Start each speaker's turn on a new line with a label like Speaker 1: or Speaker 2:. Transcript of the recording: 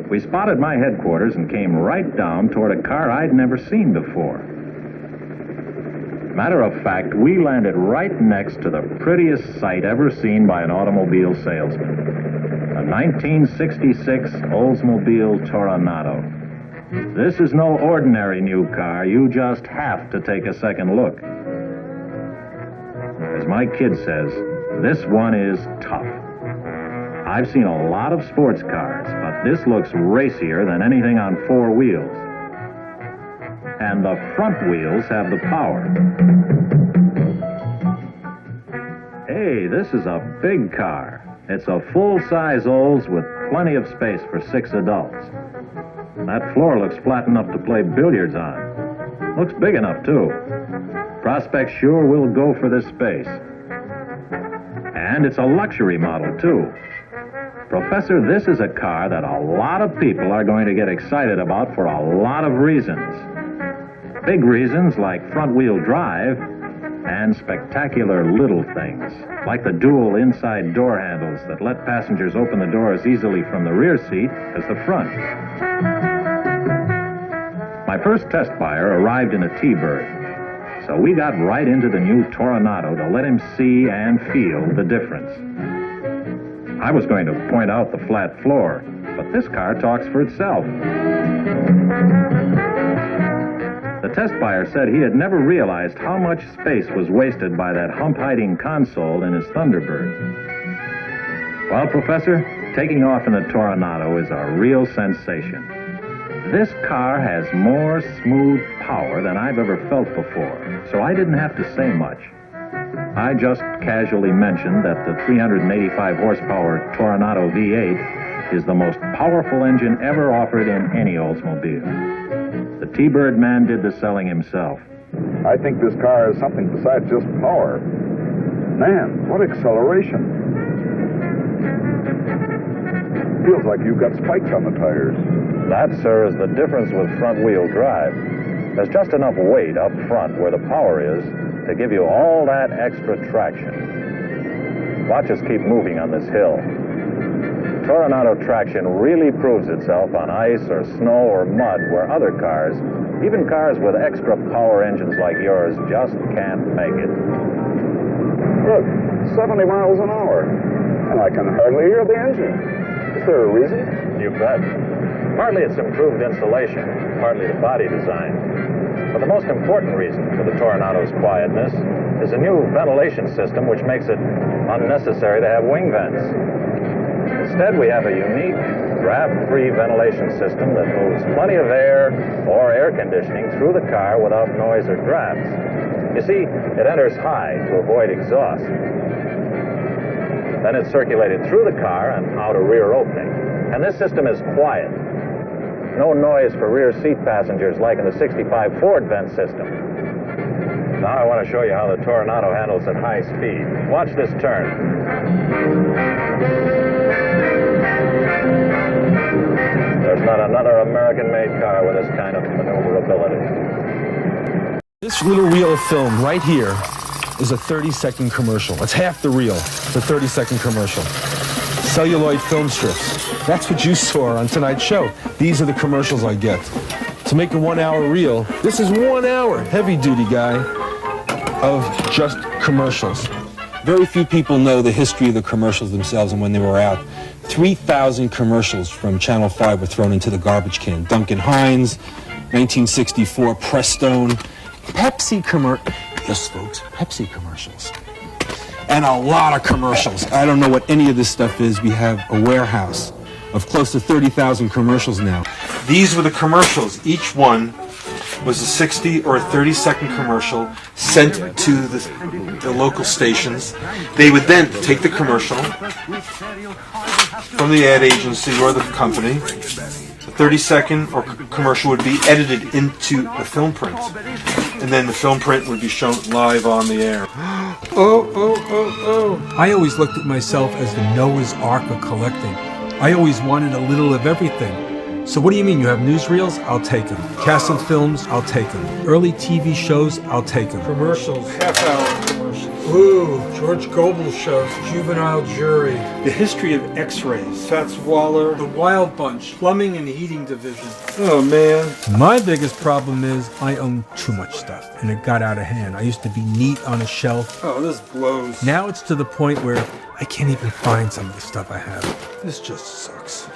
Speaker 1: We spotted my headquarters and came right down toward a car I'd never seen before. Matter of fact, we landed right next to the prettiest sight ever seen by an automobile salesman. A 1966 Oldsmobile Toronado. This is no ordinary new car. You just have to take a second look. As my kid says, this one is tough. I've seen a lot of sports cars, but this looks racier than anything on four wheels. And the front wheels have the power. Hey, this is a big car. It's a full-size Olds with plenty of space for 6 adults. That floor looks flat enough to play billiards on. Looks big enough, too. Prospect sure will go for this space. And it's a luxury model, too. Professor, this is a car that a lot of people are going to get excited about for a lot of reasons. Big reasons like front-wheel drive and spectacular little things, like the dual inside door handles that let passengers open the door as easily from the rear seat as the front. My first test buyer arrived in a T-Bird, so we got right into the new Toronado to let him see and feel the difference. I was going to point out the flat floor, but this car talks for itself. The test buyer said he had never realized how much space was wasted by that hump-hiding console in his Thunderbird. Well, Professor, taking off in the Toronado is a real sensation. This car has more smooth power than I've ever felt before, so I didn't have to say much. I just casually mentioned that the 385 horsepower Toronado V8 is the most powerful engine ever offered in any Oldsmobile. The T-Bird man did the selling himself.
Speaker 2: I think this car is something besides just power. Man, what acceleration. Feels like you've got spikes on the tires.
Speaker 1: That, sir, is the difference with front-wheel drive. There's just enough weight up front where the power is to give you all that extra traction. Watch us keep moving on this hill. Toronado traction really proves itself on ice or snow or mud where other cars, even cars with extra power engines like yours, just can't make it.
Speaker 2: Look, 70 miles an hour. And I can hardly hear the engine. Is there a reason?
Speaker 1: You bet. Partly it's improved insulation, partly the body design. But the most important reason for the Toronado's quietness is a new ventilation system which makes it unnecessary to have wing vents. Instead, we have a unique, draft-free ventilation system that moves plenty of air or air conditioning through the car without noise or drafts. You see, it enters high to avoid exhaust. Then it's circulated through the car and out a rear opening. And this system is quiet. No noise for rear seat passengers like in the 65 Ford vent system. Now I want to show you how the Toronado handles at high speed. Watch this turn. There's not another American-made car with this kind of maneuverability.
Speaker 3: This little reel of film right here is a 30-second commercial. It's half the reel. It's a 30-second commercial. Celluloid film strips. That's what you saw on tonight's show. These are the commercials I get. To make a 1 hour reel, this is 1 hour, heavy-duty guy, of just commercials.
Speaker 4: Very few people know the history of the commercials themselves and when they were out. 3,000 commercials from Channel 5 were thrown into the garbage can. Duncan Hines, 1964, Prestone, Pepsi commercials. Yes, folks, Pepsi commercials. And a lot of commercials. I don't know what any of this stuff is. We have a warehouse of close to 30,000 commercials now. These were the commercials. Each one was a 60 or a 30-second commercial sent to the local stations. They would then take the commercial from the ad agency or the company. The 30-second or commercial would be edited into a film print. And then the film print would be shown live on the air.
Speaker 5: I always looked at myself as the Noah's Ark of collecting. I always wanted a little of everything. So what do you mean? You have newsreels? I'll take them. Castle films? I'll take them. Early TV shows? I'll take them.
Speaker 3: Commercials, half-hour commercials.
Speaker 5: Ooh, George Goebel shows, Juvenile Jury, The History of X-Rays, Fats Waller, The Wild Bunch, Plumbing and Heating Division. Oh man. My biggest problem is I own too much stuff, and it got out of hand. I used to be neat on a shelf. Oh, this blows. Now it's to the point where I can't even find some of the stuff I have. This just sucks.